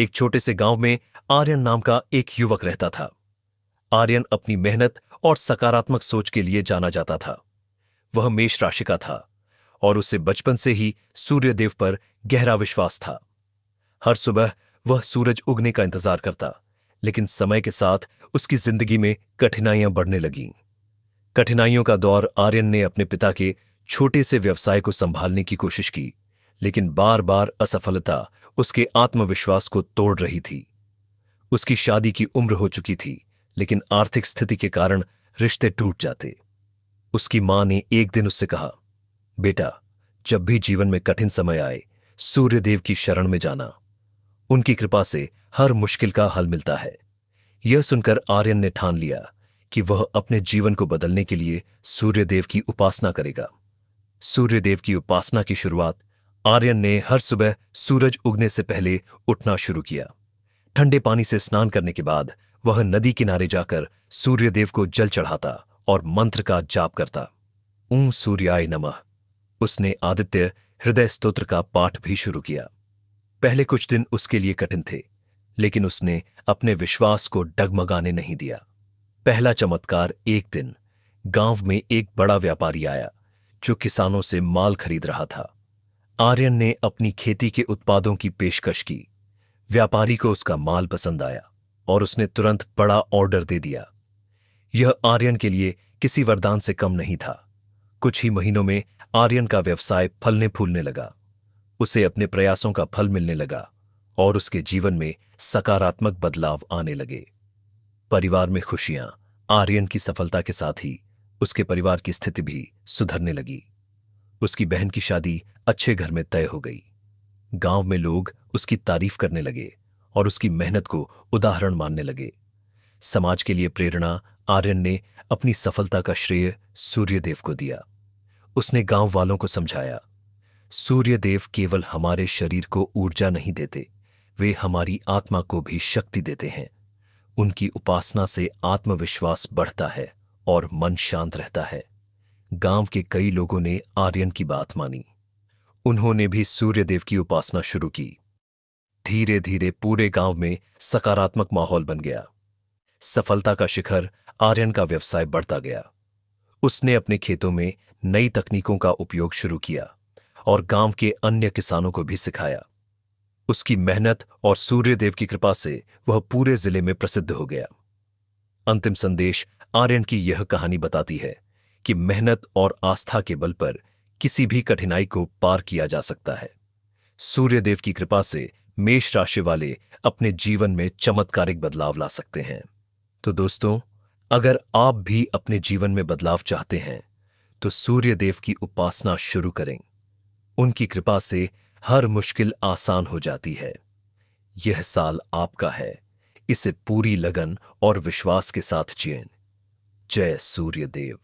एक छोटे से गांव में आर्यन नाम का एक युवक रहता था। आर्यन अपनी मेहनत और सकारात्मक सोच के लिए जाना जाता था। वह मेष राशि का था और उसे बचपन से ही सूर्यदेव पर गहरा विश्वास था। हर सुबह वह सूरज उगने का इंतजार करता, लेकिन समय के साथ उसकी जिंदगी में कठिनाइयां बढ़ने लगीं। कठिनाइयों का दौर आर्यन ने अपने पिता के छोटे से व्यवसाय को संभालने की कोशिश की, लेकिन बार बार असफलता उसके आत्मविश्वास को तोड़ रही थी। उसकी शादी की उम्र हो चुकी थी, लेकिन आर्थिक स्थिति के कारण रिश्ते टूट जाते। उसकी मां ने एक दिन उससे कहा, बेटा, जब भी जीवन में कठिन समय आए, सूर्यदेव की शरण में जाना। उनकी कृपा से हर मुश्किल का हल मिलता है। यह सुनकर आर्यन ने ठान लिया कि वह अपने जीवन को बदलने के लिए सूर्यदेव की उपासना करेगा। सूर्यदेव की उपासना की शुरुआत आर्यन ने हर सुबह सूरज उगने से पहले उठना शुरू किया। ठंडे पानी से स्नान करने के बाद वह नदी किनारे जाकर सूर्यदेव को जल चढ़ाता और मंत्र का जाप करता। ऊं सूर्याय नमः। उसने आदित्य हृदय स्तोत्र का पाठ भी शुरू किया। पहले कुछ दिन उसके लिए कठिन थे, लेकिन उसने अपने विश्वास को डगमगाने नहीं दिया। पहला चमत्कार एक दिन गांव में एक बड़ा व्यापारी आया जो किसानों से माल खरीद रहा था। आर्यन ने अपनी खेती के उत्पादों की पेशकश की। व्यापारी को उसका माल पसंद आया और उसने तुरंत बड़ा ऑर्डर दे दिया। यह आर्यन के लिए किसी वरदान से कम नहीं था। कुछ ही महीनों में आर्यन का व्यवसाय फलने फूलने लगा। उसे अपने प्रयासों का फल मिलने लगा और उसके जीवन में सकारात्मक बदलाव आने लगे। परिवार में खुशियां, आर्यन की सफलता के साथ ही उसके परिवार की स्थिति भी सुधरने लगी। उसकी बहन की शादी अच्छे घर में तय हो गई। गांव में लोग उसकी तारीफ करने लगे और उसकी मेहनत को उदाहरण मानने लगे। समाज के लिए प्रेरणा आर्यन ने अपनी सफलता का श्रेय सूर्यदेव को दिया। उसने गांव वालों को समझाया, सूर्यदेव केवल हमारे शरीर को ऊर्जा नहीं देते, वे हमारी आत्मा को भी शक्ति देते हैं। उनकी उपासना से आत्मविश्वास बढ़ता है और मन शांत रहता है। गांव के कई लोगों ने आर्यन की बात मानी। उन्होंने भी सूर्यदेव की उपासना शुरू की। धीरे धीरे पूरे गांव में सकारात्मक माहौल बन गया। सफलता का शिखर आर्यन का व्यवसाय बढ़ता गया। उसने अपने खेतों में नई तकनीकों का उपयोग शुरू किया और गांव के अन्य किसानों को भी सिखाया। उसकी मेहनत और सूर्यदेव की कृपा से वह पूरे जिले में प्रसिद्ध हो गया। अंतिम संदेश आर्यन की यह कहानी बताती है कि मेहनत और आस्था के बल पर किसी भी कठिनाई को पार किया जा सकता है। सूर्यदेव की कृपा से मेष राशि वाले अपने जीवन में चमत्कारिक बदलाव ला सकते हैं। तो दोस्तों, अगर आप भी अपने जीवन में बदलाव चाहते हैं तो सूर्यदेव की उपासना शुरू करें। उनकी कृपा से हर मुश्किल आसान हो जाती है। यह साल आपका है, इसे पूरी लगन और विश्वास के साथ जिएं। जय सूर्यदेव।